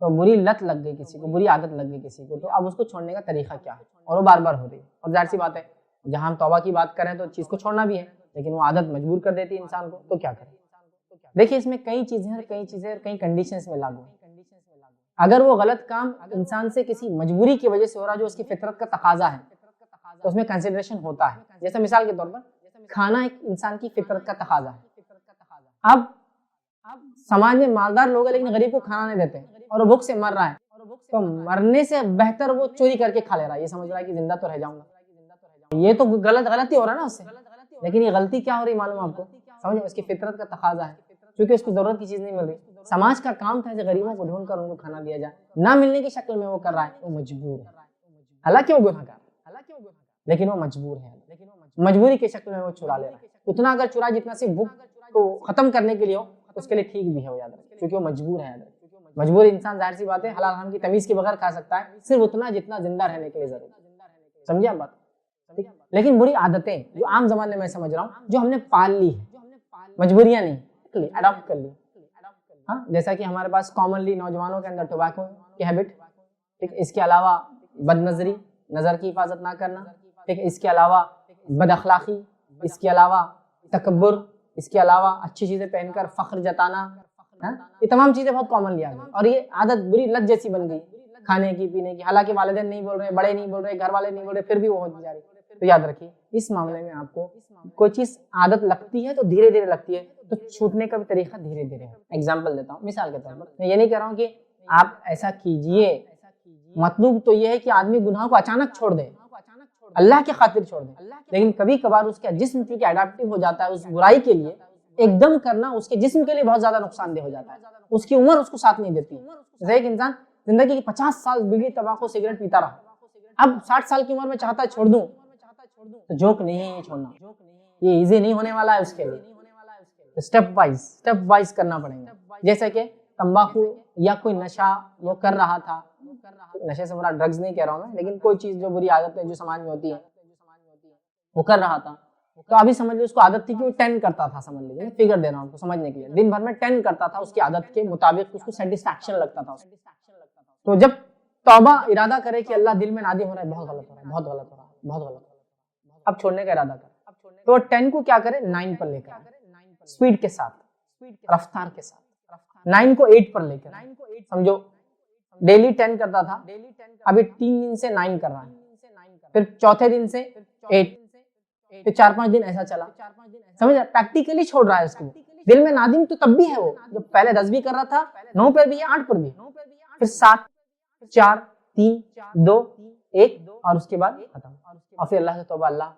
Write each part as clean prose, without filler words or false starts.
تو بری لت لگ گئی کسی کو, بری عادت لگ گئی کسی کو, تو اب اس کو چھوڑنے کا طریقہ کیا ہے, اور وہ بار بار ہو رہی ہے. اور ظاہر سی بات ہے جہاں ہم توبہ کی بات کریں تو چیز کو چھوڑنا بھی ہے, لیکن وہ عادت مجبور کر دیتی ہے انسان کو, تو کیا کریں. دیکھیے اس میں کئی چیزیں اور کئی کنڈیشنز میں لاگو ہیں. اگر وہ غلط کام انسان سے کسی مجبوری کی وجہ سے ہو رہا جو اس کی فطرت کا تقاضا ہے, تو اس میں کنسیڈریشن ہوتا ہے. جیسے مثال کے طور پر کھانا ایک انسان کی فطرت کا تقاضا ہے. اب سماج میں مالدار لوگ ہیں لیکن غریب کو کھانا نہیں دیتے اور وہ بھوک سے مر رہا ہے, تو مرنے سے بہتر وہ چوری کر کے کھا لے رہا ہے, یہ سمجھ رہا ہے کہ زندہ تو رہ جاؤں گا. یہ تو غلطی ہو رہا ہے نا اس سے, لیکن یہ غلطی کیا ہو رہی معلوم آپ کو, سمجھو اس کی فطرت کا تقاضا ہے, کیونکہ اس کو ضرورت کی چیز نہیں مل رہی. سماج کا کام تھا کہ غریبوں کو ڈھونڈ کر ان کو کھانا دیا جائے, نہ ملنے کی شکل میں وہ کر رہا ہے, وہ مجبور ہے. حالانکہ وہ گنہگار ہے لیکن وہ مجبور ہے, مجبوری کی شکل میں وہ چرا لے رہا ہے. اتنا اگر چرا جتنا صرف بھوک کو ختم کرنے کے لیے ہو, اس کے لیے ٹھیک بھی ہے, وہ یاد رکھیں, کیونکہ وہ مجبور ہے. مجبور انسان ظاہر سی بات ہے حلال حرام کی تمیز کے بغیر کھا سکتا ہے, صرف اتنا جتنا زندہ رہنے کے لیے ضروری ہے. سمجھے آپ بات. لیکن بری عادتیں جو عام زمانے میں سمجھ رہا ہوں, جو ہم نے پال لی ہے, مجبوریاں نہیں, اڈاپٹ کر لی. ہاں, جیسا کہ ہمارے پاس کامنلی نوجوانوں کے اندر ٹوبیکو کی ہیبٹ, ٹھیک, اس کے علاوہ بد نظری, نظر کی حفاظت نہ کرنا, ٹھیک, اس کے علاوہ بد اخلاقی, اس کے علاوہ تکبر, اس کے علاوہ اچھی چیزیں پہن کر فخر جتانا, یہ تمام چیزیں بہت کامنلی آ گئی, اور یہ عادت بری لت جیسی بن گئی کھانے کی پینے کی. حالانکہ والدین نہیں بول رہے, بڑے نہیں بول رہے, گھر والے نہیں بول رہے, پھر بھی وہ ہوتی جا رہی. تو یاد رکھیے اس معاملے میں آپ کو کوئی چیز عادت لگتی ہے تو دھیرے دھیرے لگتی ہے, تو چھوٹنے کا بھی طریقہ دھیرے دھیرے ہے. ایگزامپل دیتا ہوں, مثال کے طور پر میں یہ نہیں کہہ رہا ہوں کہ آپ ایسا کیجئے, مطلوب تو یہ ہے کہ آدمی گناہ کو اچانک چھوڑ دے, اللہ کی خاطر چھوڑ دے, لیکن کبھی کبھار اس کا جسم چونکہ اڈاپٹیو ہو جاتا ہے اس برائی کے لیے, ایک دم کرنا اس کے جسم کے لیے بہت زیادہ نقصان دہ ہو جاتا ہے. اس کی عمر اس کو ساتھ نہیں دیتی. جیسے ایک انسان زندگی کی 50 سال بیڑی تمباکو سگریٹ پیتا رہا, اب 60 سال کی عمر میں چاہتا ہے چھوڑ دوں, تو جوک نہیں ہے یہ چھوڑنا, یہ ایزی نہیں ہونے والا ہے اس کے لیے. اسٹیپ وائز کرنا پڑے گا. جیسے کہ تمباکو یا کوئی نشہ وہ کر رہا تھا, نشے سے مراد ڈرگز نہیں کہہ رہا ہوں میں, لیکن کوئی چیز جو بری عادت ہے جو سماج میں ہوتی ہے وہ کر رہا تھا, تو ابھی سمجھ لیں اس کو عادت تھی کہ وہ 10 کرتا تھا, سمجھ لیجیے, فگر دے رہا ہوں کو سمجھنے کے لیے, دن بھر میں 10 کرتا تھا, اس کی عادت کے مطابق اس کو سیٹسفیکشن لگتا تھا. تو جب توبہ ارادہ کرے کہ اللہ دل میں نادم ہو رہا ہے, بہت غلط ہو رہا ہے, بہت غلط ہو رہا ہے, بہت غلط ہو رہا ہے, اب چھوڑنے کا ارادہ کرے, تو 10 کو کیا کرے, 9 پر لے کر, سپیڈ کے ساتھ, رفتار کے ساتھ 9 کو 8 پر لے کر. سمجھو ڈیلی 10 کرتا تھا, ابھی 3 دن سے 9 کر رہا ہے, پھر چوتھے دن سے 8, پھر 4-5 دن ایسا چلا. سمجھ رہا, پریکٹیکلی چھوڑ رہا ہے اس کو. دل میں نادم تو تب بھی ہے وہ, جو پہلے 10 بھی کر رہا تھا, 9 پر بھی ہے, 8 پر بھی, پھر 7, 4, 3, 2, 1, اور اس کے بعد ختم. اور پھر اللہ سے توبہ, اللہ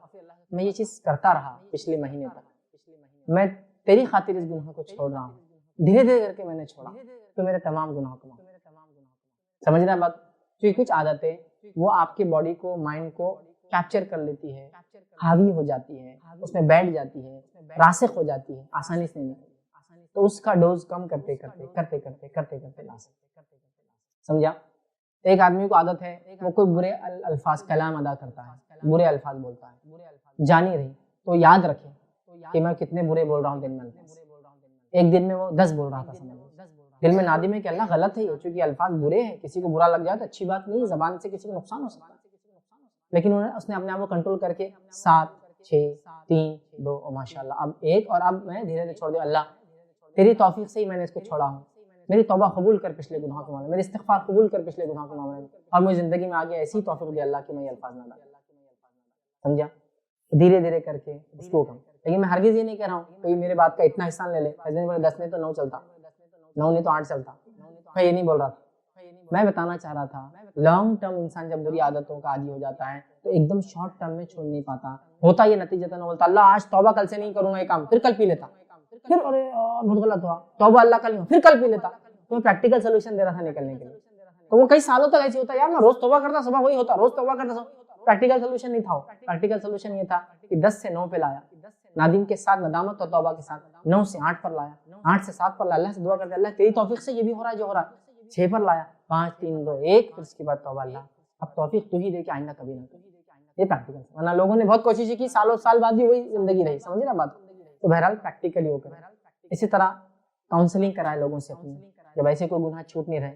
میں یہ چیز کرتا رہا پچھلے مہینے تک, میں تیری خاطر اس گناہ کو چھوڑ رہا ہوں, دھیرے دھیرے کر کے میں نے چھوڑا, تو میرے تمام گناہوں کو معاف. سمجھ رہے ہیں بات. تو یہ کچھ عادتیں وہ آپ کے باڈی کو, مائنڈ کو کیپچر کر لیتی ہے, حاوی ہو جاتی ہے, اس میں بیٹھ جاتی ہے, راسخ ہو جاتی ہے, آسانی سے نہیں. تو اس کا ڈوز کم کرتے کرتے لا سکتے. سمجھا. ایک آدمی کو عادت ہے وہ کوئی برے الفاظ کلام ادا کرتا ہے, برے الفاظ بولتا ہے, جانی رہی, تو یاد رکھے کہ میں کتنے برے بول رہا ہوں دن میں. ایک دن میں وہ 10 بول رہا تھا, سمجھ. دل میں نادم ہے کہ اللہ غلط ہے یہ, چونکہ الفاظ برے ہیں, کسی کو برا لگ جائے تو اچھی بات نہیں, زبان سے کسی کو نقصان ہو سکتا ہے, لیکن اس نے اپنے آپ کو کنٹرول کر کے 7, 6, 3, 2, اور ماشاءاللہ اب 1, اور اب میں دھیرے دھیرے چھوڑ دیا. اللہ تیری توفیق سے ہی میں نے اس کو چھوڑا ہوں, میری توبہ قبول کر پچھلے گناہوں کو معاملے, میری استغفار قبول کر پچھلے گناہوں کو معاملے, اور مجھے زندگی میں آگے ایسی توفیق دی اللہ کہ میں یہ الفاظ نہ ڈالوں. سمجھا. دھیرے دھیرے کر کے اس کو کم. لیکن میں ہرگز یہ نہیں کہہ رہا ہوں کوئی میرے بات کا اتنا حصہ لے لے, 10 نہیں تو 9 چلتا, 9 نہیں تو 8 چلتا, میں یہ نہیں بول رہا تھا. میں بتانا چاہ رہا تھا لانگ ٹرم انسان جب بری عادتوں کا عادی ہو جاتا ہے تو ایک دم شارٹ ٹرم میں چھوڑ نہیں پاتا. ہوتا یہ نتیجتاً بولتا اللہ آج توبہ, کل سے نہیں کروں گا یہ کام, پھر کل پی لیتا, پھر بہت غلط ہوا, توبہ اللہ کل نہیں, پھر کل پی لیتا. تو میں پریکٹیکل سولوشن دے رہا تھا نکلنے کے لیے, تو وہ کئی سالوں تک ایسے ہوتا, یار میں روز توبہ کرتا, صبح وہی ہوتا, روز توبہ کرتا. پریکٹیکل سولوشن نہیں تھا, پریکٹیکل سولوشن یہ تھا کہ 10 سے 9 پہ لایا, نادم کے ساتھ, ندامت اور توبہ کے ساتھ. 9 سے 8 پر لایا, 8 سے 7 پر لایا, اللہ سے دعا کرتے اللہ تیری توفیق سے یہ بھی ہو رہا ہے جو ہو رہا ہے. 6 پر لایا, 5, 3, 2, 1, پھر اس کے بعد توبہ, اللہ اب توفیق تو ہی دے کہ آئندہ کبھی نہ کرے. یہ پریکٹیکل, ورنہ لوگوں نے بہت کوشش کی, سالوں سال بعد بھی وہی زندگی رہی. سمجھے نا بات. تو بہرحال پریکٹیکلی ہو کر. اسی طرح کاؤنسلنگ کرائے لوگوں سے اپنی, جب ایسے کوئی گناہ چھوٹ نہیں رہے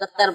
70,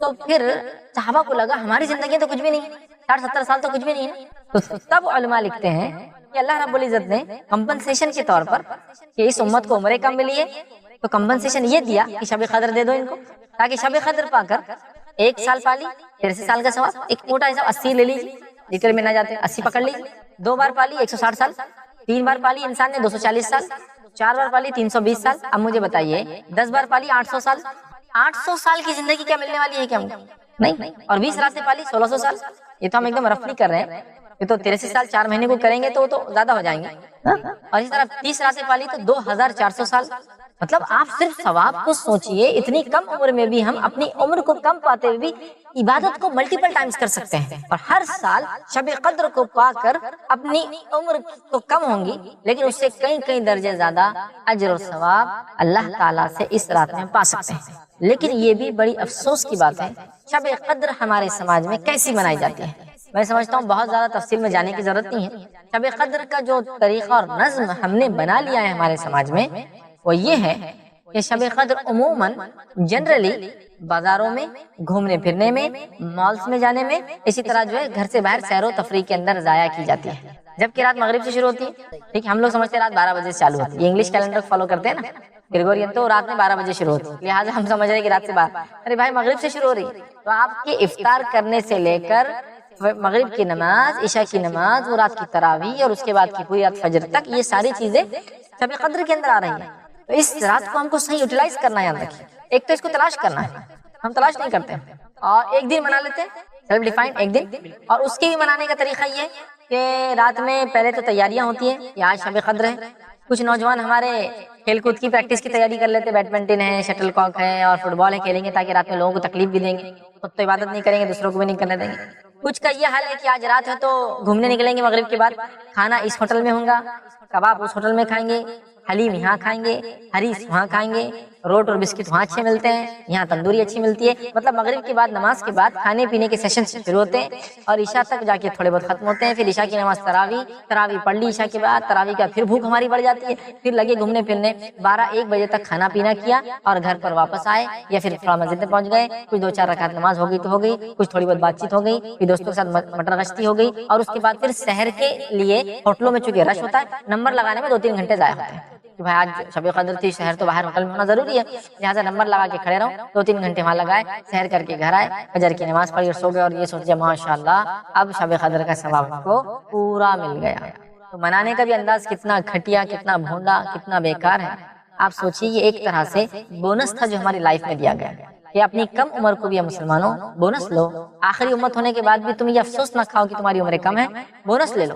تو پھر صحابہ کو لگا ہماری زندگی تو کچھ بھی نہیں، 60-70 سال تو کچھ بھی نہیں ہے. تو تب علماء لکھتے ہیں کہ اللہ رب العزت نے کمپنسیشن کے طور پر کہ اس امت کو عمریں کم ملی ہے تو کمپنسیشن یہ دیا کہ شب قدر دے دو ان کو، تاکہ شب قدر پا کر 1 سال پالی 83 سال کا ثواب، ایک موٹا حساب 80 لے لیجیے، لیٹر میں نہ جاتے 80 پکڑ لیجیے، 2 بار پالی 160 سال، 3 بار پالی انسان نے 240 سال، 4 بار پالی 320 سال. اب مجھے بتائیے 10 بار پالی 800 سال، 800 سال کی زندگی کیا ملنے والی ہے کیا ہم کو؟ نہیں. اور 20 راتیں پالی 1600 سال. یہ تو ہم ایک دم رفلی کر رہے ہیں، یہ تو 83 سال 4 مہینے کو کریں گے تو وہ تو زیادہ ہو جائیں گے. اور اسی طرح 30 راتیں پالی تو 2400 سال. مطلب آپ صرف ثواب کو سوچئے، اتنی کم عمر میں بھی ہم اپنی عمر کو کم پاتے ہوئے بھی عبادت کو ملٹیپل ٹائمز کر سکتے ہیں، اور ہر سال شب قدر کو پا کر اپنی عمر تو کم ہوں گی لیکن اس سے کئی درجے زیادہ اجر و ثواب اللہ تعالیٰ سے اس رات میں پا سکتے ہیں. لیکن یہ بھی بڑی افسوس کی بات ہے شب قدر ہمارے سماج میں کیسی منائی جاتی ہے. میں سمجھتا ہوں بہت زیادہ تفصیل میں جانے کی ضرورت نہیں ہے. شب قدر کا جو طریقہ اور نظم ہم نے بنا لیا ہے ہمارے سماج میں وہ یہ ہے کہ شب قدر عموماً جنرلی بازاروں میں گھومنے پھرنے میں، مالز میں جانے میں، اسی طرح جو ہے گھر سے باہر سیر و تفریح کے اندر ضائع کی جاتی ہے. جبکہ رات مغرب سے شروع ہوتی ہے، ٹھیک ہے، ہم لوگ سمجھتے ہیں رات 12 بجے سے چالو ہوتی ہے، یہ انگلش کیلنڈر فالو کرتے ہیں نا، گریگورین تو رات میں 12 بجے شروع ہوتی ہے، لہٰذا ہم سمجھ رہے ہیں کہ رات سے 12. ارے بھائی مغرب سے شروع ہو رہی، تو آپ کے افطار کرنے سے لے کر مغرب کی نماز، عشاء کی نماز، وہ رات کی تراویح اور اس کے بعد کی پوری رات فجر تک، یہ ساری چیزیں شب قدر کے اندر آ رہی ہیں. تو اس رات کو ہم کو صحیح یوٹیلائز کرنا ہے. یاد رکھیے، ایک تو اس کو تلاش کرنا ہے، ہم تلاش نہیں کرتے اور ایک دن منا لیتے ہیں سیلف ڈیفائنڈ ایک دن. اور اس کے بھی منانے کا طریقہ یہ کہ رات میں پہلے تو تیاریاں ہوتی ہیں، یہ آج شب قدر ہے. کچھ نوجوان ہمارے کھیل کود کی پریکٹس کی تیاری کر لیتے، بیڈمنٹن ہے، شٹل کاک ہے اور فٹ بال ہے، کھیلیں گے تاکہ رات میں لوگوں کو تکلیف بھی دیں گے، خود تو عبادت نہیں کریں گے، دوسروں کو بھی نہیں کرنے دیں گے. کچھ کا یہ حال ہے کہ آج رات ہے تو گھومنے نکلیں گے، مغرب کے بعد کھانا اس ہوٹل میں ہوگا، کباب اس ہوٹل میں کھائیں گے، حلیم یہاں کھائیں گے، حریص وہاں کھائیں گے، روٹ اور بسکٹ وہاں اچھے ملتے ہیں، یہاں تندوری اچھی ملتی ہے. مطلب مغرب کے بعد نماز کے بعد کھانے پینے کے سیشن شروع ہوتے ہیں اور عشاء تک جا کے تھوڑے بہت ختم ہوتے ہیں. پھر عشاء کی نماز تراویح پڑھ لی عشاء کے بعد، تراویح کا پھر بھوک ہماری بڑھ جاتی ہے، پھر لگے گھومنے پھرنے، 12-1 بجے تک کھانا پینا کیا اور گھر پر واپس آئے یا پھر تھوڑا مسجد میں پہنچ گئے، کچھ 2-4 رکعت نماز ہو گئی تو ہو گئی، کچھ تھوڑی بہت بات چیت ہو گئی، پھر دوستوں کے ساتھ مٹر گشتی ہو گئی، اور اس کے بعد پھر سحر کے لیے ہوٹلوں میں چونکہ رش ہوتا ہے، نمبر لگانے میں 2-3 گھنٹے ضائع ہوتے ہیں کہ بھائی آج شب قدر تھی، شہر تو باہر ہوٹل میں ہونا ضروری ہے، لہٰذا نمبر لگا کے کھڑے رہو، 2-3 گھنٹے وہاں لگائے، سحر کر کے گھر آئے، فجر کی نماز پڑھی اور سو گئے، اور یہ سوچے ماشاءاللہ اب شب قدر کا ثواب کو پورا مل گیا. تو منانے کا بھی انداز کتنا گھٹیا، کتنا بھونڈا، کتنا بیکار ہے. آپ سوچیے یہ ایک طرح سے بونس تھا جو ہماری لائف میں دیا گیا کہ اپنی کم عمر کو بھی مسلمانوں بونس لو، آخری امت ہونے کے بعد بھی تم یہ افسوس نہ کھاؤ کہ تمہاری عمریں کم ہے، بونس لے لو.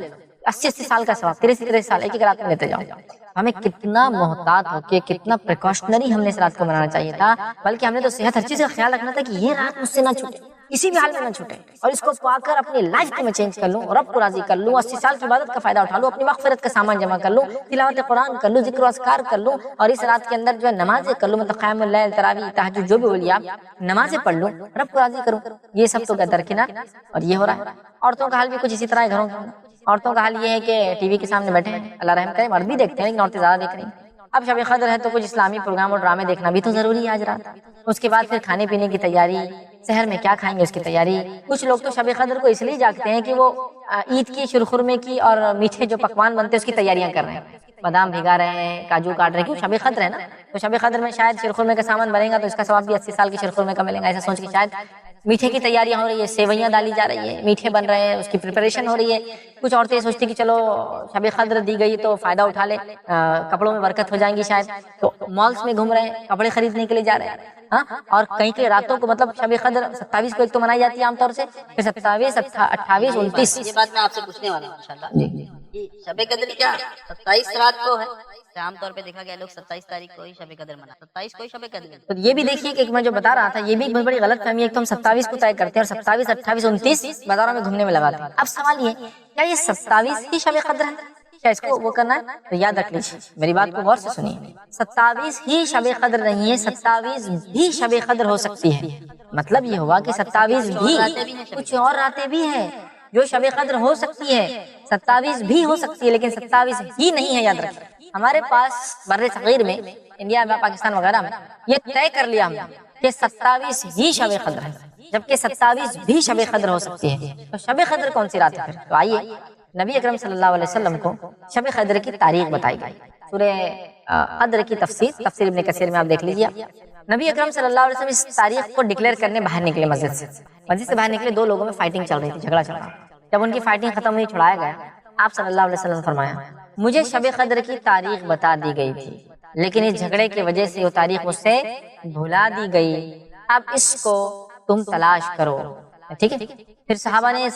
80 سال کا ثواب 33 سال ایک رات میں لیتے جاؤ. ہمیں کتنا محتاط ہو کے، کتنا پریکاشنری ہم نے اس رات کو منانا چاہیے تھا، بلکہ ہم نے تو صحت ہر چیز کا خیال رکھنا تھا کہ یہ رات مجھ سے نہ چھوٹے، کسی بھی حال میں نہ چھوٹے، اور اس کو پا کر اپنی لائف کو میں چینج کر لوں، رب کو راضی کر لوں، 80 سال کی عبادت کا فائدہ اٹھا لوں، اپنی مغفرت کا سامان جمع کر لوں، تلاوت قرآن کر لوں، ذکر و اذکار کر لوں، اور اس رات کے اندر جو ہے نمازیں کر لوں، مطلب قیام اللیل، تراویح، تہجد، جو بھی بولیا نمازیں پڑھ لوں، رب کو راضی کروں. یہ سب تو درکنار، اور یہ ہو رہا ہے. عورتوں کا حال بھی کچھ اسی طرح ہے. گھروں کا عورتوں کا حال یہ ہے کہ ٹی وی کے سامنے بیٹھے ہیں، اللہ رحم کرے، مرد بھی دیکھتے ہیں لیکن عورتیں زیادہ دیکھ رہی ہیں. اب شب قدر ہے تو کچھ اسلامی پروگرام اور ڈرامے دیکھنا بھی تو ضروری ہے آج رات. اس کے بعد پھر کھانے پینے کی تیاری، سحر میں کیا کھائیں گے اس کی تیاری. کچھ لوگ تو شب قدر کو اس لیے جاگتے ہیں کہ وہ عید کی، شرخرمے کی اور میٹھے جو پکوان بنتے ہیں اس کی تیاریاں کر رہے ہیں، بادام بھگا رہے ہیں، کاجو کاٹ رہے ہیں، کیوں شب قدر ہے نا، تو شب قدر میں شاید شرخرمے کا سامان بنے گا تو اس کا ثواب بھی 80 سال کی شرخرمے کا ملے گا. ایسا سوچ کے شاید میٹھے کی تیاریاں ہو رہی ہے، سیویاں ڈالی جا رہی ہے، میٹھے بن رہے ہیں، اس کی پریپریشن ہو رہی ہے. کچھ عورتیں سوچتی کہ چلو شب قدر دی گئی تو فائدہ اٹھا لے، کپڑوں میں برکت ہو جائیں گی شاید، تو مالز میں گھوم رہے ہیں، کپڑے خریدنے کے لیے جا رہے ہیں. ہاں، اور کہیں کے راتوں کو، مطلب شب قدر 27 کو ایک تو منائی جاتی ہے عام طور سے، پھر 27، 28، 29. یہ بات میں آپ سے پوچھنے والا ہوں انشاءاللہ. شب قدر کیا 27 رات کو ہے؟ عام طور پہ دیکھا گیا لوگ 27 تاریخ کو ہی شب قدر مناتے، 27 کو ہی شب قدر. تو یہ بھی دیکھیے کہ میں جو بتا رہا تھا، یہ بھی ایک بہت بڑی غلط فہمی ہے کہ ہم 27 کو طے کرتے ہیں اور 27، 28، 29 بازاروں میں گھومنے میں لگاتے ہیں. اب سوال یہ کیا یہ 27 ہی شب قدر ہے؟ کیا اس کو وہ کرنا ہے؟ تو یاد رکھ لیجیے، میری بات کو غور سے سنیے، 27 ہی شب قدر نہیں ہے، 27 بھی شب قدر ہو سکتی ہے. مطلب یہ ہوا کہ 27 بھی کچھ اور راتیں بھی ہیں جو شب قدر ہو سکتی ہے، 27 بھی ہو سکتی ہے، لیکن 27 ہی نہیں ہے. یاد رکھیں، ہمارے پاس بر صغیر میں، انڈیا میں، پاکستان وغیرہ میں یہ طے کر لیا ہم نے کہ 27 ہی شب قدر ہے. جبکہ 27 بھی شب قدر ہو سکتی ہے. تو شب قدر کون سی رات ہے پھر؟ تو آئیے نبی اکرم صلی اللہ علیہ وسلم کو شب قدر کی تاریخ بتائی گئی. سورہ قدر کی تفسیر ابن کثیر میں آپ دیکھ لیجیے. نبی اکرم صلی اللہ علیہ وسلم اس تاریخ کو ڈکلیئر کرنے باہر نکلے مسجد سے باہر نکلے. دو لوگوں میں فائٹنگ چل رہی تھی, جھگڑا چل رہا. جب ان کی فائٹنگ ختم ہوئی, چھڑایا گیا, آپ صلی اللہ علیہ وسلم نے فرمایا مجھے شب قدر کی تاریخ بتا دی گئی تھی, لیکن اس جھگڑے کی وجہ سے وہ تاریخ مجھ سے بھلا دی گئی, اب اس کو تم تلاش کرو. ٹھیک ہے. پھر صحابہ نے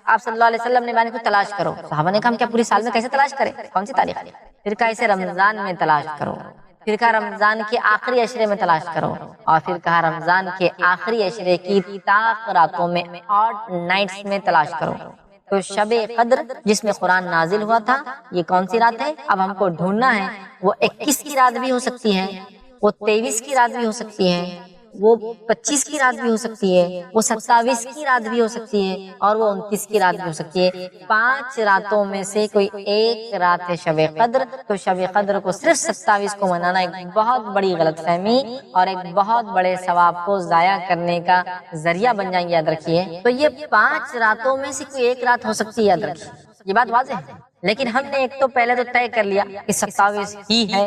آپ صلی اللہ علیہ وسلم نے بیان کو تلاش کرو. صحابہ نے کہا کیا پوری سال میں کیسے تلاش کرے, کون سی تاریخ؟ پھر کہا اسے رمضان میں تلاش کرو. پھر کہا رمضان کے آخری عشرے میں تلاش کرو. اور پھر کہا رمضان کے آخری عشرے کی طاق راتوں میں, آڈ نائٹس میں تلاش کرو. تو شب قدر جس میں قرآن نازل ہوا تھا, یہ کون سی رات ہے اب ہم کو ڈھونڈنا ہے. وہ 21 کی رات بھی ہو سکتی ہے, وہ 23 کی رات بھی ہو سکتی ہے, وہ 25 کی رات بھی ہو سکتی ہے, وہ 27 کی رات بھی ہو سکتی ہے, اور وہ 29 کی رات بھی ہو سکتی ہے. 5 راتوں میں سے کوئی ایک رات ہے شب قدر. تو شب قدر کو صرف 27 کو منانا ایک بہت بڑی غلط فہمی اور ایک بہت بڑے ثواب کو ضائع کرنے کا ذریعہ بن جائیں گے, یاد رکھیے. تو یہ 5 راتوں میں سے کوئی ایک رات ہو سکتی ہے, یاد رکھیے, یہ بات واضح ہے. لیکن ہم نے ایک تو پہلے تو طے کر لیا کہ 27 ہی ہے.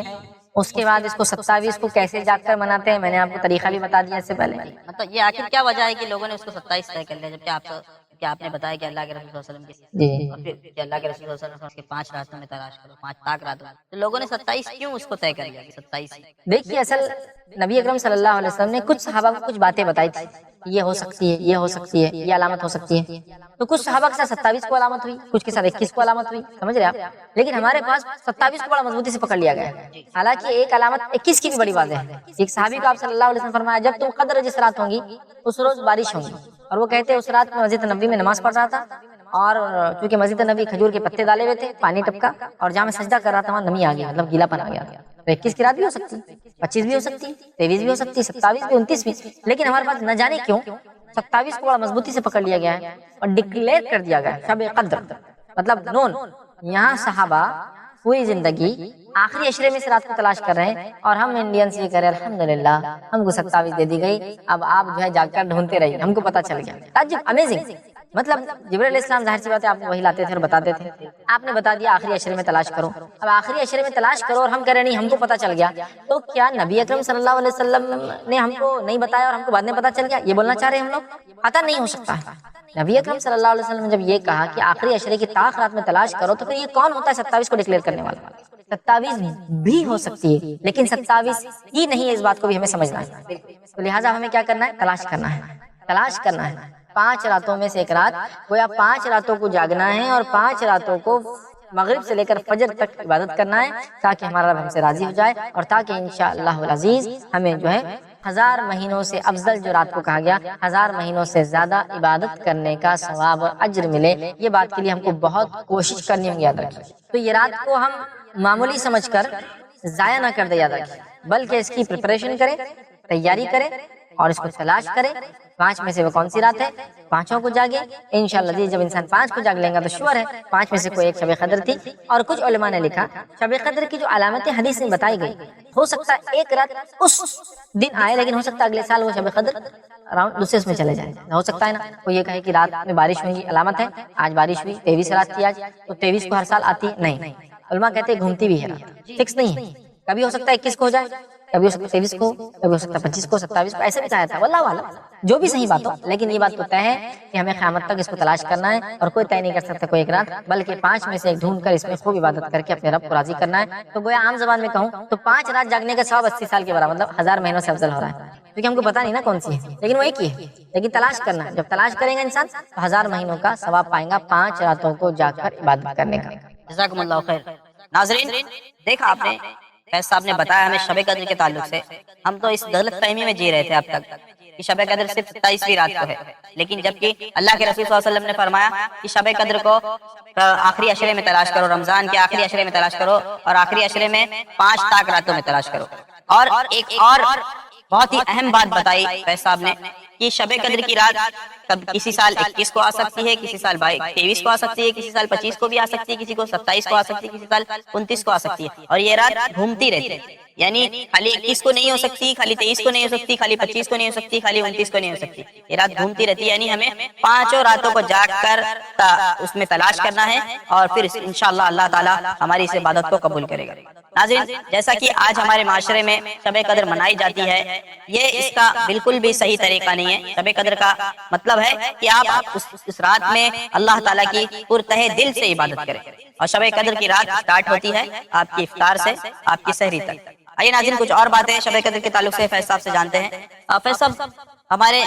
اس کے بعد اس کو 27 کو کیسے جاگ کر مناتے ہیں, میں نے آپ کو طریقہ بھی بتا دیا اس سے پہلے. مطلب یہ آخر کیا وجہ ہے کہ لوگوں نے اس کو 27 طے کر لیا, جبکہ آپ نے بتایا کہ اللہ کے رسول صلی اللہ علیہ وسلم جی اور پھر کہ اللہ کے رسول صلی اللہ علیہ وسلم کے 5 راتوں میں تلاش کرو, 5 طاق راتوں میں. تو لوگوں نے 27 کیوں اس کو طے کر لیا کہ 27؟ دیکھیے, اصل نبی اکرم صلی اللہ علیہ وسلم نے کچھ صحابہ کو کچھ باتیں بتائی تھی, یہ ہو سکتی ہے, یہ ہو سکتی ہے, یہ علامت ہو سکتی ہے. تو کچھ صحابہ کے ساتھ 27 کو علامت ہوئی, کچھ کے ساتھ 21 کو علامت ہوئی, سمجھ رہے آپ. لیکن ہمارے پاس 27 کو بڑا مضبوطی سے پکڑ لیا گیا ہے. حالانکہ ایک علامت 21 کی بھی بڑی واضح ہے. ایک صحابی کو آپ صلی اللہ علیہ وسلم فرمایا جب تم قدر جس رات ہوں گی اس روز بارش ہوگی. اور وہ کہتے ہیں اس رات میں مسجد نبوی میں نماز پڑھ رہا تھا, اور چونکہ مسجد نبی کھجور کے پتے ڈالے ہوئے تھے, پانی ٹپکا, اور جہاں میں سجدہ کر رہا تھا وہاں نمی آ گیا, مطلب گیلا پن آ گیا. تو 21 کی رات بھی ہو سکتی, 25 بھی ہو سکتی, 23 بھی ہو سکتی, 27 بھی, 29 بھی. لیکن ہمارے پاس نہ جانے کیوں 27 کو بڑا مضبوطی سے پکڑ لیا گیا ہے اور ڈکلیئر کر دیا گیا شب قدر, مطلب نون. یہاں صحابہ پوری زندگی آخری عشرے میں اس رات کو تلاش کر رہے ہیں, اور ہم انڈینس یہ کہہ رہے ہیں الحمدللہ ہم کو 27 دے دی گئی, اب آپ جو ہے جا کر ڈھونڈتے رہیے, ہم کو پتا چل گیا. تعجب, امیزنگ. مطلب جبرائیل علیہ السلام ظاہر سی بات ہے آپ کو وہی لاتے تھے اور بتاتے تھے, آپ نے بتا دیا آخری عشرے میں تلاش کرو. اب آخری عشرے میں تلاش کرو اور ہم کہہ رہے نہیں ہم کو پتا چل گیا, تو کیا نبی اکرم صلی اللہ علیہ وسلم نے ہم کو نہیں بتایا اور ہم کو بعد میں پتا چل گیا, یہ بولنا چاہ رہے ہیں ہم لوگ؟ پتا نہیں ہو سکتا. نبی اکرم صلی اللہ علیہ وسلم نے جب یہ کہا کہ آخری عشرے کی طاق رات میں تلاش کرو, تو پھر یہ کون ہوتا ہے 27 کو ڈکلیئر کرنے والا؟ 27 بھی ہو سکتی ہے, لیکن 27 ہی نہیں ہے, اس بات کو بھی ہمیں سمجھنا ہے. تو لہٰذا ہمیں کیا کرنا ہے, تلاش کرنا ہے, تلاش کرنا ہے. 5 راتوں میں سے ایک رات, گویا 5 راتوں کو جاگنا ہے اور 5 راتوں کو مغرب سے لے کر فجر تک عبادت کرنا ہے, تاکہ ہمارا رب ہم سے راضی ہو جائے, اور تاکہ انشاءاللہ العزیز ہمیں جو ہے 1000 مہینوں سے افضل جو رات کو کہا گیا 1000 مہینوں سے زیادہ عبادت کرنے کا ثواب اور اجر ملے. یہ بات کے لیے ہم کو بہت کوشش کرنی ہوگی, یاد رکھیں. تو یہ رات کو ہم معمولی سمجھ کر ضائع نہ کر دے, یاد رکھیں, بلکہ اس کی پریپریشن کریں, تیاری کریں اور اس کو تلاش کریں. 5 میں سے وہ کون سی رات ہے, 5 کو جاگے انشاءاللہ. جب انسان 5 کو جاگ لیں گا تو شور ہے 5 میں سے کوئی ایک شب قدر تھی. اور کچھ علماء نے لکھا شب قدر کی جو علامتیں حدیث میں بتائی گئی, ہو سکتا ہے ایک رات اس دن آئے, لیکن ہو سکتا ہے اگلے سال وہ شب قدر اراؤنڈ دوسرے اس میں چلے جائیں. ہو سکتا ہے نا, وہ یہ کہے کہ رات میں بارش ہوئی, علامت ہے, آج بارش ہوئی, 23 رات تھی آج, تو 23 کو ہر سال آتی ہے نہیں. علماء کہتے ہیں گھومتی بھی ہے رات, فکس نہیں ہے, کبھی ہو سکتا ہے 21 کو ہو جائے, کبھی ہو سکتا ہے 23 کو, کبھی ہو سکتا ہے 25 کو, 27 کو, ایسے بھی کہا تھا, واللہ اعلم, جو بھی صحیح بات ہو. لیکن یہ بات تو طے ہے کہ ہمیں قیامت تک اس کو تلاش کرنا ہے, اور کوئی طے نہیں کر سکتا کوئی ایک رات, بلکہ 5 میں سے ایک ڈھونڈ کر اس میں خوب عبادت کر کے اپنے رب کو راضی کرنا ہے. تو گویا عام زبان میں کہوں تو 5 رات جاگنے کا ثواب 80 سال کے برابر, مطلب 1000 مہینوں سے افضل ہو رہا ہے, کیونکہ ہم کو پتا نہیں نا کون سی ہے, لیکن وہ ایک ہی ہے. لیکن تلاش کرنا ہے, جب تلاش کرے گا انسان تو 1000 مہینوں کا ثواب پائیں گا 5 راتوں کو جاگ کر عبادت کرنے کا. جزاکم اللہ خیر. ناظرین دیکھا آپ نے, فیض صاحب نے بتایا ہمیں شب قدر کے تعلق سے. ہم تو اس غلط فہمی میں جی رہے تھے اب تک کہ شب قدر صرف 27ویں رات کو ہے, لیکن جبکہ اللہ کے رسول صلی اللہ علیہ وسلم نے فرمایا کہ شب قدر کو آخری عشرے میں تلاش کرو, رمضان کے آخری عشرے میں تلاش کرو, اور آخری عشرے میں 5 طاق راتوں میں تلاش کرو. اور ایک اور بہت ہی اہم بات بتائی فیض صاحب نے کہ شب قدر کی رات کب کسی سال 21 کو آ سکتی ہے، کسی سال 23 کو آ سکتی ہے، کسی سال 25 کو بھی آ سکتی ہے، کسی کو 27 کو آ سکتی ہے، کسی سال 29 کو آ سکتی ہے، اور یہ رات گھومتی رہتی ہے، یعنی خالی 21 کو نہیں ہو سکتی، خالی 23 کو نہیں ہو سکتی، خالی 25 کو نہیں ہو سکتی، خالی 29 کو نہیں ہو سکتی، یہ رات گھومتی رہتی ہے، یعنی ہمیں پانچوں راتوں کو جاگ کر اس میں تلاش کرنا ہے، اور پھر انشاءاللہ اللہ تعالیٰ ہماری اس عبادت کو قبول کرے گا۔ ناظرین، جیسا کہ آج ہمارے معاشرے میں شب قدر منائی جاتی ہے، یہ اس کا بالکل بھی صحیح طریقہ نہیں ہے۔ شب قدر کا مطلب ہے کہ آپ اس رات میں اللہ تعالیٰ کی پرتہ دل سے عبادت کریں، اور شب قدر کی رات سٹارٹ ہوتی ہے آپ کی افطار سے آپ کی سحری تک۔ آئیے ناظرین، کچھ اور باتیں شب قدر کے تعلق سے فیض صاحب سے جانتے ہیں۔ فیض صاحب، ہمارے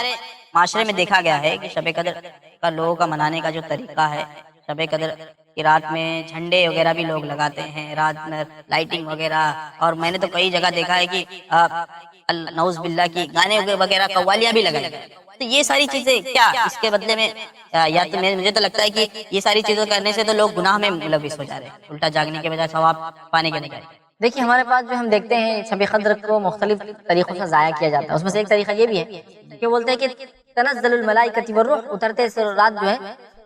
معاشرے میں دیکھا گیا ہے کہ شب قدر کا لوگوں کا منانے کا جو طریقہ ہے، شب قدر کی رات میں جھنڈے وغیرہ بھی لوگ لگاتے ہیں، رات میں لائٹنگ وغیرہ، اور میں نے تو کئی جگہ دیکھا ہے کہ نعوذ باللہ کی گانے وغیرہ قوالیاں بھی لگائی۔ تو یہ ساری چیزیں کیا اس کے بدلے میں، یا تو مجھے تو لگتا ہے کہ یہ ساری چیزوں کرنے سے تو لوگ گناہ میں ملوث ہو جا رہے ہیں، الٹا جاگنے کے بجائے ثواب پانے کے بجائے۔ دیکھیے، ہمارے پاس جو ہم دیکھتے ہیں شب قدر کو مختلف طریقوں سے ضائع کیا جاتا ہے۔ اس میں سے ایک طریقہ یہ بھی ہے کہ بولتے ہیں کہ تنزل الملائکۃ والروح، اترتے سے رات جو ہے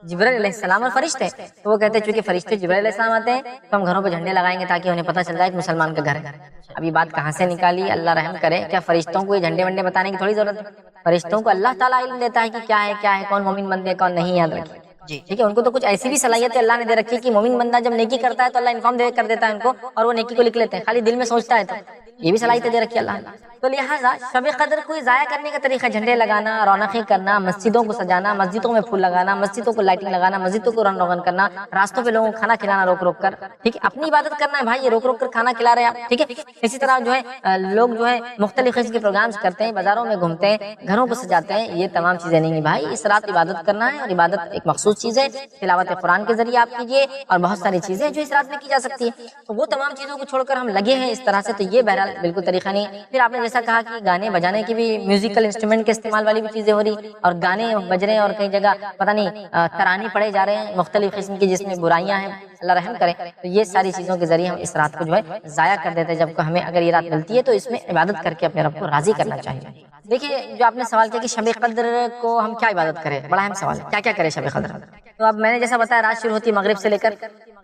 جبرائیل علیہ السلام اور فرشتے، تو وہ کہتے ہیں چونکہ فرشتے جبرائیل علیہ السلام آتے ہیں تو ہم گھروں پہ جھنڈے لگائیں گے تاکہ انہیں پتہ چل جائے کہ مسلمان کا گھر ہے۔ اب یہ بات کہاں سے نکالی؟ اللہ رحم کرے، کیا فرشتوں کو یہ جھنڈے ونڈے بتانے کی تھوڑی ضرورت ہے؟ فرشتوں کو اللہ تعالیٰ علم دیتا ہے کہ کیا ہے کون مومن بندے ہے کون نہیں، یاد رکھیے جی، ٹھیک ہے۔ ان کو تو کچھ ایسی بھی صلاحیت اللہ نے دے رکھی ہے کہ مومن بندہ جب نیکی کرتا ہے تو اللہ انفارم دے کر دیتا ہے ان کو، اور وہ نیکی کو لکھ لیتے ہیں، خالی دل میں سوچتا ہے تو یہ بھی صلاحیت دے رکھی ہے اللہ نے۔ تو لہٰذا شب قدر کو ضائع کرنے کا طریقہ جھنڈے لگانا، رونقیں کرنا، مسجدوں کو سجانا، مسجدوں میں پھول لگانا، مسجدوں کو لائٹنگ لگانا، مسجدوں کو رنگ روغن کرنا، راستوں پہ لوگوں کو کھانا کھلانا روک روک کر، ٹھیک ہے، اپنی عبادت کرنا ہے بھائی، یہ روک روک کر کھانا کھلا رہے ہیں آپ، ٹھیک ہے۔ اسی طرح جو ہے لوگ جو ہے مختلف قسم کے پروگرامز کرتے ہیں، بازاروں میں گھومتے ہیں، گھروں کو سجاتے ہیں، یہ تمام چیزیں نہیں ہیں بھائی۔ اس رات عبادت کرنا ہے، اور عبادت ایک مخصوص چیز ہے، تلاوت قرآن کے ذریعے آپ کیجیے، اور بہت ساری چیزیں جو اس رات میں کی جا سکتی ہے، تو وہ تمام چیزوں کو چھوڑ کر ہم لگے ہیں اس طرح سے، تو یہ بہرحال بالکل طریقہ نہیں ہے۔ پھر آپ نے جیسا کہا کہ گانے بجانے کی بھی، میوزیکل انسٹرومنٹ کے استعمال والی بھی چیزیں ہو رہی، اور گانے بج رہے ہیں، اور کئی جگہ پتہ نہیں ترانے پڑے جا رہے ہیں مختلف قسم کی، جس میں برائیاں ہیں، اللہ رحم کرے۔ تو یہ ساری چیزوں کے ذریعے ہم اس رات کو جو ہے ضائع کر دیتے ہیں، جبکہ ہمیں اگر یہ رات ملتی ہے تو اس میں عبادت کر کے اپنے رب کو راضی کرنا چاہیے۔ دیکھیے، جو آپ نے سوال کیا کہ شب قدر کو ہم کیا عبادت کریں، بڑا اہم سوال ہے، کیا کیا کریں شب قدر۔ تو اب میں نے جیسا بتایا، رات شروع ہوتی ہے مغرب سے لے کر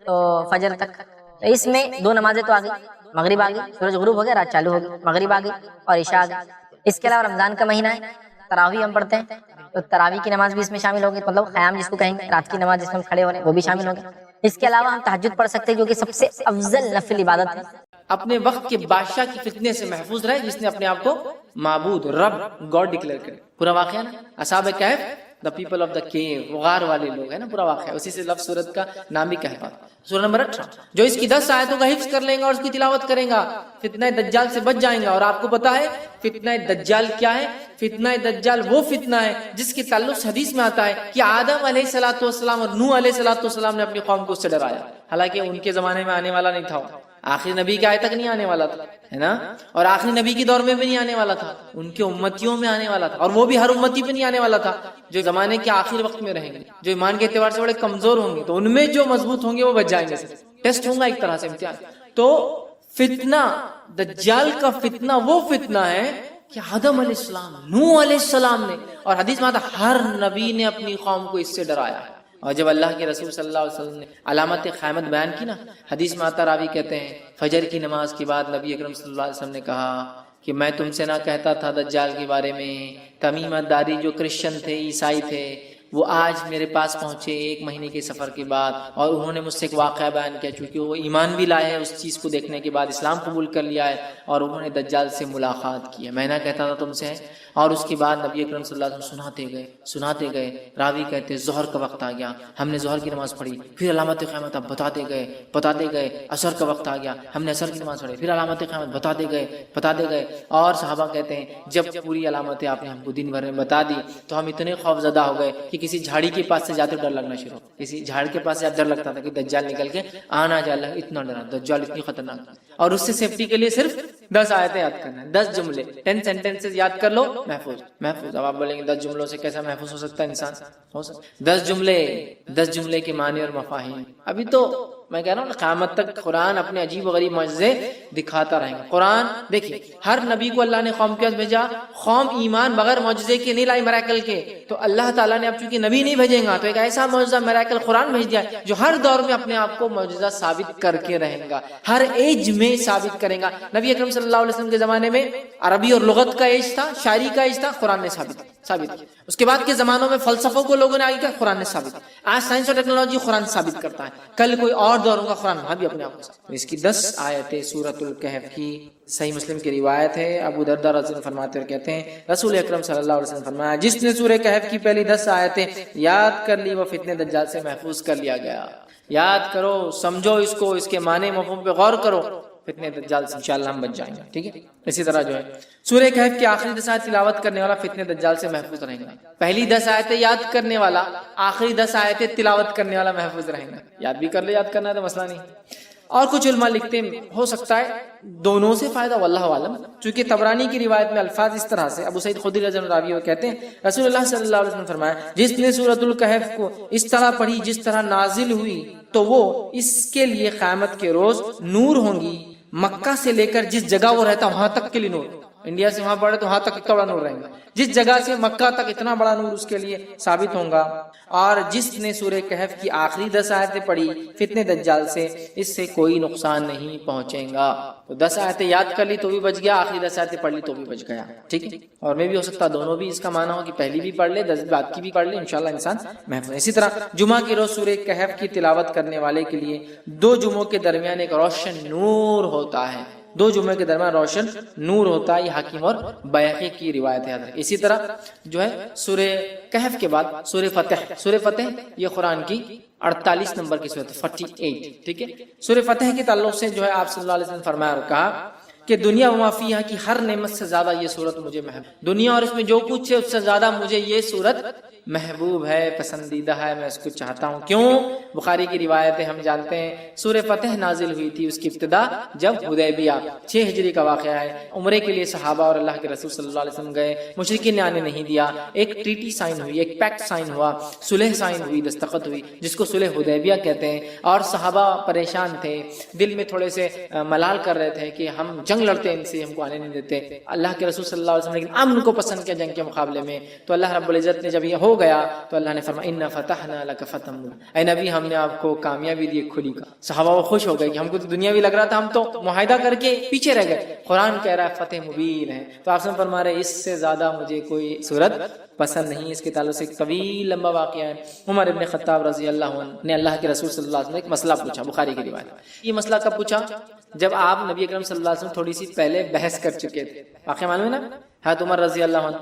تو فجر تک، اس میں دو نمازیں تو آ گئی، مغرب آ گئی، سورج غروب ہو گیا، رات چالو ہو گئی، مغرب آ گئی اور عشاء آ گئی۔ اس کے علاوہ رمضان کا مہینہ ہے، تراویح ہم پڑھتے ہیں، تو تراویح کی نماز بھی اس میں شامل ہوگی، مطلب قیام جس کو کہیں گے، رات کی نماز جس میں ہم کھڑے ہو رہے ہیں وہ بھی شامل ہوگی۔ اس کے علاوہ ہم تہجد پڑھ سکتے ہیں جو کہ سب سے افضل نفل عبادت ہے۔ اپنے وقت کے بادشاہ کی فتنے سے محفوظ رہے جس نے اپنے آپ کو معبود، رب، گاڈ ڈکلیئر کرے۔ پورا واقعہ نا اصحاب کہف، دا پیپل آف دا کیو، غار والے لوگ ہیں نا، پورا واقعہ اسی سے لفظ سورت کا نام بھی کہف آتا۔ سورہ نمبر 18، جو اس کی 10 آیتوں کا حفظ کر لیں گا اور اس کی تلاوت کریں گا، فتنہ دجال سے بچ جائیں گا۔ اور آپ کو پتا ہے فتنہ دجال کیا ہے؟ فتنہ دجال وہ فتنہ ہے جس کے تعلق حدیث میں آتا ہے کہ آدم علیہ الصلوۃ والسلام اور نوح علیہ الصلوۃ والسلام نے اپنی قوم کو اس سے ڈرایا، حالانکہ ان کے زمانے میں آنے والا نہیں تھا، آخری نبی کے آئے تک نہیں آنے والا تھا، ہے نا، اور آخری نبی کی دور میں بھی نہیں آنے والا تھا، ان کے امتیوں میں آنے والا تھا، اور وہ بھی ہر امتی پہ نہیں آنے والا تھا، جو زمانے کے آخر وقت میں رہیں گے، جو ایمان کے اعتبار سے بڑے کمزور ہوں گے، تو ان میں جو مضبوط ہوں گے وہ بچ جائیں گے، ٹیسٹ ہوگا ایک طرح سے، امتحان۔ تو فتنہ دجال کا فتنہ وہ فتنہ ہے کہ آدم علیہ السلام، نوح علیہ السلام نے، اور حدیث میں آتا ہر نبی نے اپنی قوم کو اس سے ڈرایا ہے۔ اور جب اللہ کے رسول صلی اللہ علیہ وسلم نے علامت قیامت بیان کی نا، حدیث میں آتا، راوی کہتے ہیں فجر کی نماز کے بعد نبی اکرم صلی اللہ علیہ وسلم نے کہا کہ میں تم سے نہ کہتا تھا دجال کے بارے میں، تمیمہ داری جو کرسچن تھے، عیسائی تھے، وہ آج میرے پاس پہنچے 1 مہینے کے سفر کے بعد، اور انہوں نے مجھ سے ایک واقعہ بیان کیا، چونکہ وہ ایمان بھی لائے ہیں اس چیز کو دیکھنے کے بعد، اسلام قبول کر لیا ہے، اور انہوں نے دجال سے ملاقات کی ہے، میں نہ کہتا تھا تم سے۔ اور اس کے بعد نبی اکرم صلی اللہ علیہ وسلم سناتے گئے، راوی کہتے ہیں ظہر کا وقت آ گیا، ہم نے ظہر کی نماز پڑھی، پھر علامت قیامت اب بتاتے گئے، عصر کا وقت آ گیا، ہم نے عصر کی نماز پڑھی، پھر علامت قیامت بتاتے گئے، اور صحابہ کہتے ہیں جب پوری علامتیں آپ نے ہم کو دن بھر میں بتا دی تو ہم اتنے خوف زدہ ہو گئے کہ کسی جھاڑی کے پاس سے جاتے ڈر لگنا شروع ہو، کسی جھاڑ کے پاس سے ڈر لگتا تھا کہ دجال نکل کے آنا جائے، اتنا ڈرا، دجال اتنی خطرناک، اور اس سے سیفٹی کے لیے صرف 10 آیتیں یاد کرنا ہے، 10 جملے، 10 سینٹنسز یاد کر لو، محفوظ۔ اب آپ بولیں گے 10 جملوں سے کیسا محفوظ ہو سکتا ہے انسان؟ ہو سکتا 10 جملے کے معنی اور مفاہیم۔ ابھی تو میں کہہ رہا ہوں قیامت تک قرآن اپنے عجیب و غریب معجزے دکھاتا رہے گا. قرآن دیکھیے ہر نبی کو اللہ نے قوم کے پاس بھیجا، قوم ایمان بغیر معجزے کے نہیں لائی، میراکل کے. تو اللہ تعالیٰ نے اب چونکہ نبی نہیں بھیجیں گا تو ایک ایسا معجزہ میراکل قرآن بھیج دیا جو ہر دور میں اپنے آپ کو معجزہ ثابت کر کے رہے گا، ہر ایج میں ثابت کرے گا. نبی اکرم صلی اللہ علیہ وسلم کے زمانے میں عربی اور لغت کا ایج تھا، شاعری کا ایج تھا، قرآن نے ثابت کیا. اس کے بعد کے زمانوں میں فلسفوں کو لوگوں نے آگے کیا، قرآن نے ثابت کیا. آج سائنس اور ٹیکنالوجی قرآن ثابت کرتا ہے، کل کوئی اور دور ہوگا قرآن وہاں بھی اپنے آپ کو. اس کی 10 آیتیں سورۃ الکہف کی صحیح مسلم کی روایت ہے. ابو درداء رضی اللہ عنہ فرماتے ہیں، کہتے ہیں رسول اکرم صلی اللہ علیہ وسلم فرمایا جس نے سورہ کہف کی پہلی 10 آیتیں یاد کر لی وہ فتنہ دجال سے محفوظ کر لیا گیا. یاد کرو، سمجھو اس کو، اس کے معنی مفہوم پہ غور کرو، فتنہ دجال سے انشاءاللہ ہم بچ جائیں گے. ٹھیک ہے. اسی طرح جو ہے سورہ کہف کی آخری 10 آیت تلاوت کرنے والا فتنہ دجال سے محفوظ رہے گا. پہلی 10 آیتیں یاد کرنے والا، آخری 10 آیتیں تلاوت کرنے والا محفوظ رہے گا. یاد بھی کر لے، یاد کرنا ہے تو مسئلہ نہیں. اور کچھ علماء لکھتے ہیں ہو سکتا ہے دونوں سے فائدہ، واللہ عالم. چونکہ طبرانی کی روایت میں الفاظ اس طرح سے، ابو سعید خدری رضی اللہ عنہ راوی کہتے ہیں رسول اللہ صلی اللہ علیہ وسلم فرمایا جس نے سورۃ الکہف کو اس طرح پڑھی جس طرح نازل ہوئی تو وہ اس کے لیے قیامت کے روز نور ہوں گی. مکہ سے لے کر جس جگہ وہ رہتا وہاں تک کے لیے نور، انڈیا سے وہاں پڑھے تو وہاں تک اتنا بڑا نور رہے گا. جس جگہ سے مکہ تک اتنا بڑا نور اس کے لیے ثابت ہوگا. اور جس نے سورہ کہف کی آخری 10 آیتیں پڑھی فتنہ دجال سے اس سے کوئی نقصان نہیں پہنچے گا. تو 10 آیتیں یاد کر لی تو بھی بچ گیا، آخری 10 آیتیں پڑھ لی تو بھی بچ گیا. ٹھیک ہے. اور میں بھی ہو سکتا دونوں بھی اس کا معنی ہو کہ پہلی بھی پڑھ لے 10 بعد کی بھی پڑھ لے، انشاءاللہ انسان محفوظ. اسی طرح جمعہ کی روز سورہ کہف کی تلاوت کرنے والے کے لیے 2 جمعوں کے درمیان ایک روشن نور ہوتا ہے. 2 جمعے کے درمیان روشن نور ہوتا ہے. یہ حاکم اور بیہقی کی روایت ہے. اسی طرح جو ہے سورہ کہف کے بعد سورہ فتح، سورہ فتح یہ قرآن کی 48 نمبر کی سورت 48. ٹھیک ہے. سورہ فتح کے تعلق سے جو ہے آپ صلی اللہ علیہ وسلم فرمایا اور کہا کہ دنیا وما فیہا کی ہر نعمت سے زیادہ یہ سورت مجھے محبوب، دنیا اور اس میں جو کچھ ہے اس سے زیادہ مجھے یہ سورت محبوب ہے، پسندیدہ ہے، میں اس کو چاہتا ہوں. کیوں؟ بخاری کی روایت ہے، ہم جانتے ہیں سورہ فتح نازل ہوئی تھی اس کی ابتدا جب حدیبیہ 6 ہجری کا واقعہ ہے. عمرے کے لیے صحابہ اور اللہ کے رسول صلی اللہ علیہ وسلم گئے، مشرکین نے آنے نہیں دیا. ایک ٹریٹی سائن ہوئی، ایک پیکٹ سائن ہوا، صلح سائن ہوئی، دستخط ہوئی جس کو صلح حدیبیہ کہتے ہیں. اور صحابہ پریشان تھے، دل میں تھوڑے سے ملال کر رہے تھے کہ ہم جنگ لڑتے ہیں ان سے، ہم کو آنے نہیں دیتے. اللہ کے رسول صلی اللہ علیہ وسلم لیکن امن کو پسند کیا جنگ کے مقابلے میں. تو اللہ رب العزت نے جب یہ ہو گیا تو اللہ نے فرمایا انا فتحنا لک فتحا مبینا، اے نبی ہم نے آپ کو کامیابی دی کھلی کا. صحابہ وہ خوش ہو گئے کہ ہم کو تو دنیاوی لگ رہا تھا، ہم تو معاہدہ کر کے پیچھے رہ گئے. قرآن کہہ رہا ہے فتح مبین ہے. تو آپ سے فرما رہے اس سے زیادہ مجھے کوئی صورت پسند نہیں. اس کے تعلق سے ایک طویل لمبا واقعہ ہے. عمر ابن خطاب رضی اللہ عنہ نے اللہ کے رسول صلی اللہ علیہ وسلم ایک مسئلہ پوچھا. بخاری کی روایت. یہ مسئلہ کب پوچھا؟ جب آپ نبی اکرم صلی اللہ علیہ وسلم تھوڑی سی پہلے بحث کر چکے تھے. واقعہ معلوم ہے نا؟ حضرت عمر رضی اللہ عنہ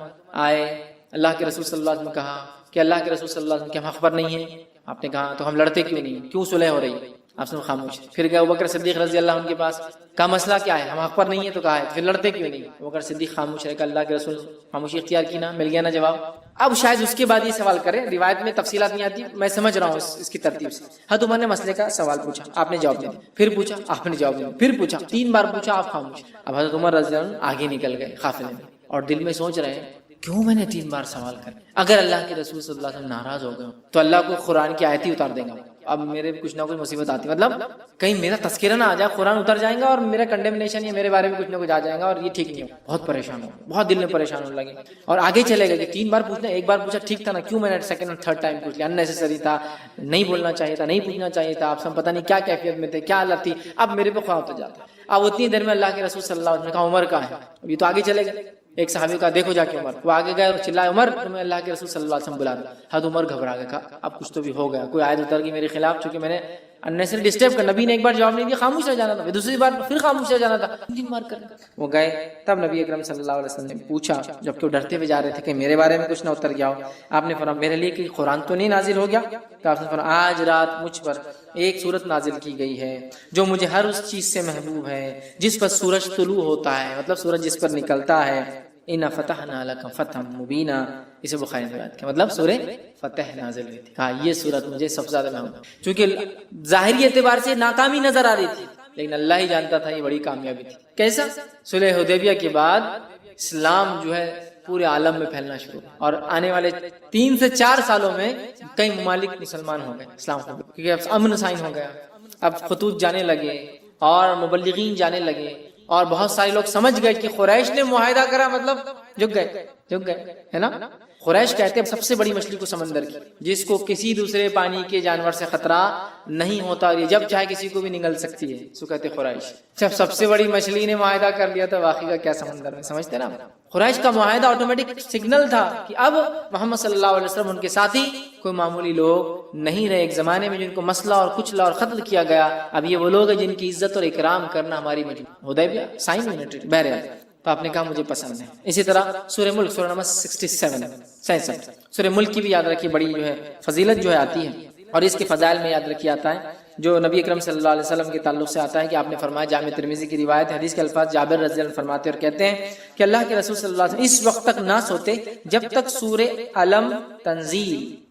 آئے، اللہ کے رسول صلی اللہ علیہ وسلم کہا کہ اللہ کے رسول صلی اللہ علیہ وسلم کے ہم حق پر نہیں ہیں. آپ نے کہا تو ہم لڑتے کیوں نہیں، کیوں صلح ہو رہی ہے؟ آپ سے خاموش. پھر گئے ابوبکر صدیق رضی اللہ عنہ کے پاس، کا مسئلہ کیا ہے؟ ہم حق پر نہیں ہے تو کہا ہے، پھر لڑتے کیوں نہیں؟ ابوبکر صدیق خاموش رہے کہ اللہ کے رسول خاموشی اختیار کی نا، مل گیا نا جواب. اب شاید اس کے بعد یہ سوال کریں، روایت میں تفصیلات نہیں آتی، میں سمجھ رہا ہوں اس کی ترتیب سے. حضرت عمر نے مسئلے کا سوال پوچھا، آپ نے جواب دیا، پھر پوچھا، آپ نے جواب دیا، پھر پوچھا، 3 بار پوچھا، آپ خاموش. اب حضرت عمر رضی اللہ عنہ آگے نکل گئے قافلے میں اور دل میں سوچ رہے ہیں کیوں میں نے 3 بار سوال کر. اگر اللہ کے رسول صلی اللہ علیہ وسلم ناراض ہو گئے تو اللہ کو قرآن کی آیت ہی اتار دے گا. اب میرے کچھ نہ کچھ مصیبت آتی، مطلب کہیں میرا تذکرہ نہ آ جائے، قرآن اتر جائیں گا اور میرا کنڈیمنیشن یا میرے بارے میں کچھ نہ کچھ آ جائے گا اور یہ ٹھیک نہیں ہو. بہت پریشان ہو، بہت دل میں پریشان ہونے لگے اور آگے چلے گئے کہ 3 بار پوچھنا، 1 بار پوچھا ٹھیک تھا نا، کیوں میں نے سیکنڈ اور تھرڈ ٹائم پوچھ لیا؟ اننیسیسری تھا، نہیں بولنا چاہیے تھا، نہیں پوچھنا چاہیے تھا. آپ سب پتہ نہیں کیا کیفیت میں تھے، کیا حالت تھی. اب میرے پہ خواہ ہوتا جاتا. اب اتنی دیر میں اللہ کے رسول صلی اللہ علیہ وسلم نے کہا عمر کہاں ہے؟ اب یہ تو آگے چلے گئے. ایک صحابی کا دیکھو جا کے عمر، وہ آگے گئے اور چلائے عمر تمہیں اللہ کے رسول صلی اللہ علیہ وسلم بلا رہا. حضرت عمر گھبرا گئے، کہا اب کچھ تو بھی ہو گیا، کوئی آیت اتر گئی میرے خلاف، چونکہ میں نے اننیسری ڈسٹرب کر. نبی نے ایک بار جواب نہیں دیا، خاموش رہ جانا تھا، دوسری بار پھر خاموش رہ جانا تھا، 3 بار کر. وہ گئے، تب نبی اکرم صلی اللہ علیہ وسلم نے پوچھا جب کہ وہ ڈرتے ہوئے جا رہے تھے کہ میرے بارے میں کچھ نہ اتر گیا ہو. آپ نے فرمایا میرے لیے کہ قرآن تو نہیں نازل ہو گیا؟ تو آپ نے فرمایا آج رات مجھ پر ایک سورت نازل کی گئی ہے جو مجھے ہر اس چیز سے محبوب ہے جس پر سورج طلوع ہوتا ہے، مطلب سورج جس پر نکلتا ہے. اِنَّا فَتَحْنَا لَكَ فَتْحًا مُبِينًا، اسے بخاری نے روایت کیا، مطلب سورہ فتح نازل ہوئی تھی. کہا یہ سورت مجھے سب سے زیادہ محبوب، چونکہ ظاہری اعتبار سے ناکامی نظر آ رہی تھی لیکن اللہ ہی جانتا تھا یہ بڑی کامیابی تھی. کیسا؟ صلح حدیبیہ کے بعد اسلام جو ہے پورے عالم میں پھیلنا شروع اور آنے والے 3 سے 4 سالوں میں کئی ممالک مسلمان ہو گئے، اسلام ہو گئے، کیونکہ اب امن سائن ہو گیا. اب خطوط جانے لگے اور مبلغین جانے لگے اور بہت سارے لوگ سمجھ گئے کہ قریش نے معاہدہ کرا مطلب جھک گئے ہے نا. قریش کہتے ہیں سب سے بڑی مچھلی کو سمندر کی، جس کو کسی دوسرے پانی کے جانور سے خطرہ نہیں ہوتا اور یہ جب چاہے کسی کو بھی نگل سکتی ہے، سو کہتے قریش. جب سب سے بڑی مچھلی نے معاہدہ کر لیا تو باقی کا کیا سمندر میں، سمجھتے نا. قریش کا معاہدہ آٹومیٹک سگنل تھا کہ اب محمد صلی اللہ علیہ وسلم ان کے ساتھی کوئی معمولی لوگ نہیں رہے. ایک زمانے میں جن کو مسئلہ اور کچلا اور قتل کیا گیا، اب یہ وہ لوگ ہیں جن کی عزت اور اکرام کرنا ہماری مجبوری. حدیبیہ سائن یونیٹڈ بہرحال تو آپ نے کہا مجھے پسند ہے. اسی طرح سورہ ملک سورہ نمبر 67 سورہ ملک کی بھی یاد رکھیے بڑی جو ہے فضیلت جو ہے آتی ہے، اور اس کے فضائل میں یاد رکھیے آتا ہے جو نبی اکرم صلی اللہ علیہ وسلم کے تعلق سے آتا ہے کہ آپ نے فرمایا، جامع ترمذی کی روایت، حدیث کے الفاظ جابر رضی اللہ عنہ فرماتے اور کہتے ہیں کہ اللہ کے رسول صلی اللہ علیہ وسلم اس وقت تک نہ سوتے جب تک سورہ علم تنزیل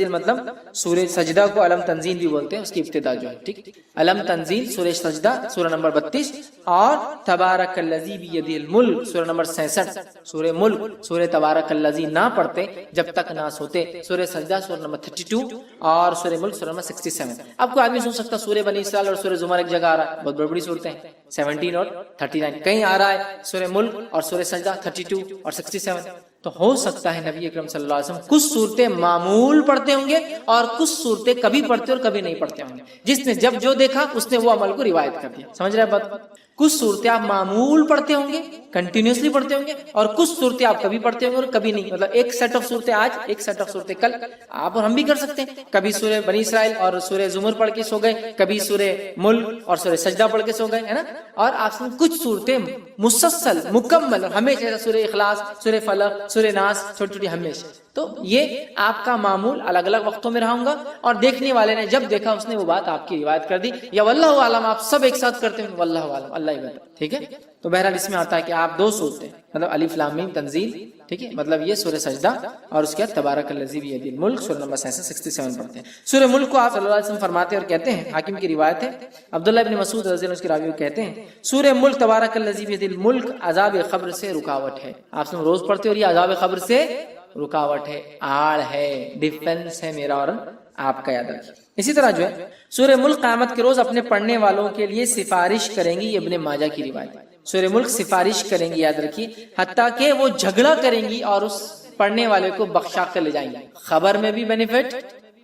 مطلب سورہ سجدہ کو علم تنزیل بھی بولتے ہیں، اس کی ابتدا جو ہے ٹھیک، علم تنزیل سورہ سجدہ سورہ نمبر 32 اور تبارک الذی بیدہ الملک سورہ نمبر 66 سورہ ملک سورہ تبارک الذی نہ پڑھتے جب تک نہ سوتے. سورہ سجدہ سورہ نمبر 32 اور سورہ ملک سورہ نمبر 67. اب کوئی آدمی سوچ سکتا سورہ بنی اسرائیل اور سورہ زمر ایک جگہ آ رہا ہے، بہت بڑی صورتیں ہیں 17 اور 39، کہیں آ رہا ہے سورہ ملک اور سورہ سجدہ 32 اور 67. تو ہو سکتا ہے نبی اکرم صلی اللہ علیہ وسلم کچھ صورتیں معمول پڑھتے ہوں گے اور کچھ صورتیں کبھی پڑھتے اور کبھی نہیں پڑھتے ہوں گے. جس نے جب جو دیکھا اس نے وہ عمل کو روایت کر دیا. سمجھ رہے بات؟ کچھ صورتیں آپ معمول پڑھتے ہوں گے، کنٹینیوسلی پڑھتے ہوں گے، اور کچھ صورتیں آپ کبھی پڑھتے ہوں گے اور کبھی نہیں. مطلب ایک سیٹ آف صورتیں آج، ایک سیٹ آف صورتیں کل. آپ اور ہم بھی کر سکتے ہیں، کبھی سورہ بنی اسرائیل اور سورہ زمر پڑھ کے سو گئے، کبھی سورہ ملک اور سورہ سجدہ پڑھ کے سو گئے، ہے نا. اور آپ سے کچھ صورتیں مسلسل مکمل ہمیشہ سورہ اخلاص سورہ فلق سورہ ناس چھوٹی چھوٹی ہمیشہ. تو یہ آپ کا معمول الگ الگ وقتوں میں رہا ہوں گا، اور دیکھنے والے نے جب دیکھا اس نے وہ بات آپ کی روایت کر دی، یا واللہ عالم آپ سب ایک ساتھ کرتے ہیں، واللہ عالم اللہ ہی بتا. ٹھیک ہے. تو بہرحال اس میں آتا ہے کہ آپ دو صورتیں مطلب الف لام میم تنزیل، ٹھیک ہے، مطلب یہ سورہ سجدہ اور اس کے بعد تبارک الذی بیدہ الملک سورہ نمبر 67 پڑھتے ہیں. سورہ ملک کو آپ صلی اللہ علیہ وسلم فرماتے اور کہتے ہیں، حاکم کی روایت ہے، عبداللہ ابن مسعود رضی اللہ عنہ کی راوی کہتے ہیں سورہ ملک تبارک الذی بیدہ الملک عذاب قبر سے رکاوٹ ہے. آپ سے روز پڑھتے اور یہ عذاب قبر سے رکاوٹ ہے، آڑ ہے، ڈیفنس ہے میرا اور آپ کا، یاد رکھیے. اسی طرح جو ہے سورہ ملک قیامت کے روز اپنے پڑھنے والوں کے لیے سفارش کریں گی، یہ ابن ماجہ کی روایت ہے. سورہ ملک سفارش کریں گی، یاد رکھیے، حتیٰ کہ وہ جھگڑا کریں گی اور اس پڑھنے والے کو بخشا کر لے جائیں گے. خبر میں بھی بینیفٹ،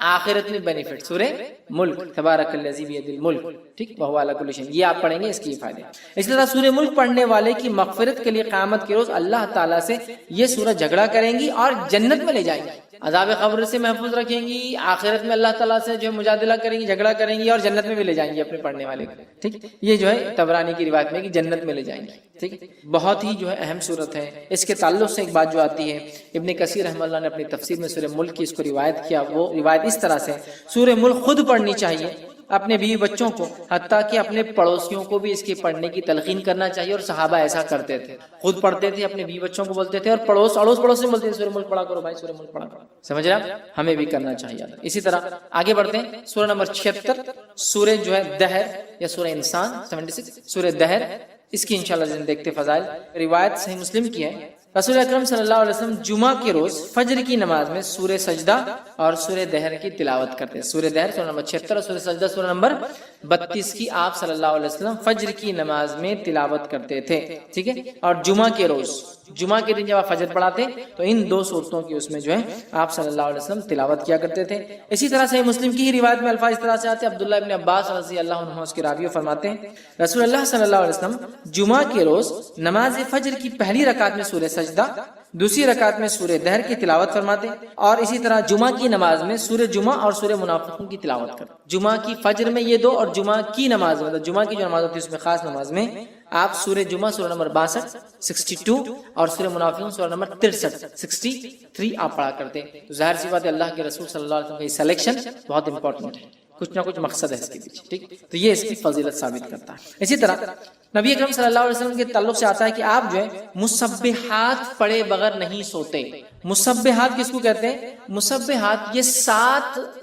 آخرت میں بینیفٹ. سورہ ملک تبارک الذی بیدہ الملک، ٹھیک، وہو علی کل شیء، یہ آپ پڑھیں گے، اس کی فائدے. اس طرح سورہ ملک پڑھنے والے کی مغفرت کے لیے قیامت کے روز اللہ تعالیٰ سے یہ سورہ جھگڑا کریں گی اور جنت میں لے جائیں گی. عذاب قبر سے محفوظ رکھیں گی، آخرت میں اللہ تعالیٰ سے جو مجادلہ کریں گی، جھگڑا کریں گی، اور جنت میں بھی لے جائیں گے اپنے پڑھنے والے کو. ٹھیک، یہ جو ہے طبرانی کی روایت میں کہ جنت میں لے جائیں گے. ٹھیک، بہت ہی جو ہے اہم صورت ہے. اس کے تعلق سے ایک بات جو آتی ہے، ابن کثیر رحمہ اللہ نے اپنی تفسیر میں سورہ ملک کی اس کو روایت کیا. وہ روایت اس طرح سے، سورہ ملک خود پڑھنی چاہیے اپنے بیوی بچوں کو، حتیٰ کہ اپنے پڑوسیوں کو بھی اس کے پڑھنے کی تلقین کرنا چاہیے. اور صحابہ ایسا کرتے تھے، خود پڑھتے تھے، اپنے بیوی بچوں کو بولتے تھے، اور اڑوس پڑوس میں بولتے تھے سورہ ملک پڑھا کرو بھائی، سورہ ملک پڑھا کرو. سمجھ رہے ہیں؟ ہمیں بھی کرنا چاہیے. اسی طرح آگے بڑھتے ہیں، سورہ نمبر 76 سورہ جو ہے دہر یا سورہ انسان 76 سورہ دہر، اس کی انشاءاللہ دیکھتے فضائل. روایت صحیح مسلم کی ہے، رسول اکرم صلی اللہ علیہ وسلم جمعہ کے روز فجر کی نماز میں سورہ سجدہ اور سورہ دہر کی تلاوت کرتے ہیں. سورہ دہر سورہ نمبر 76 اور سورہ سجدہ سورہ نمبر 32 کی آپ صلی اللہ علیہ وسلم فجر کی نماز میں تلاوت کرتے تھے. ٹھیک ہے، اور جمعہ کے روز، جمعہ کے دن جب آپ فجر پڑھاتے تو ان دو صورتوں کی اس میں جو ہے آپ صلی اللہ علیہ وسلم تلاوت کیا کرتے تھے. اسی طرح سے مسلم کی ہی روایت میں الفاظ اس طرح سے آتے ہیں. عبداللہ ابن عباس رضی اللہ عنہ اس کے راوی فرماتے ہیں، رسول اللہ صلی اللہ علیہ وسلم جمعہ کے روز نماز فجر کی پہلی رکعت میں سورہ سجدہ، دوسری رکعت میں سورہ دہر کی تلاوت فرماتے، اور اسی طرح جمعہ کی نماز میں سورہ جمعہ اور سورہ منافقون کی تلاوت کرتے. جمعہ کی فجر میں یہ دو، اور جمعہ کی نماز مطلب جمعہ کی جو نماز ہوتی ہے اس میں خاص نماز میں آپ سورہ جمعہ سورہ نمبر 62 62 اور سورہ منافقون سورہ نمبر 63 63 آپ پڑھا کرتے. تو ظاہر سی بات ہے اللہ کے رسول صلی اللہ علیہ وسلم کا یہ سلیکشن بہت امپورٹنٹ ہے، کچھ نہ کچھ مقصد ہے اس کے پیچھے. ٹھیک، تو یہ اس کی فضیلت ثابت کرتا ہے. اسی طرح نبی اکرم صلی اللہ علیہ وسلم کے تعلق سے آتا ہے کہ آپ جو ہے مسبحات پڑھے بغیر نہیں سوتے. مسبحات کس کو کہتے ہیں؟ مسبحات یہ 7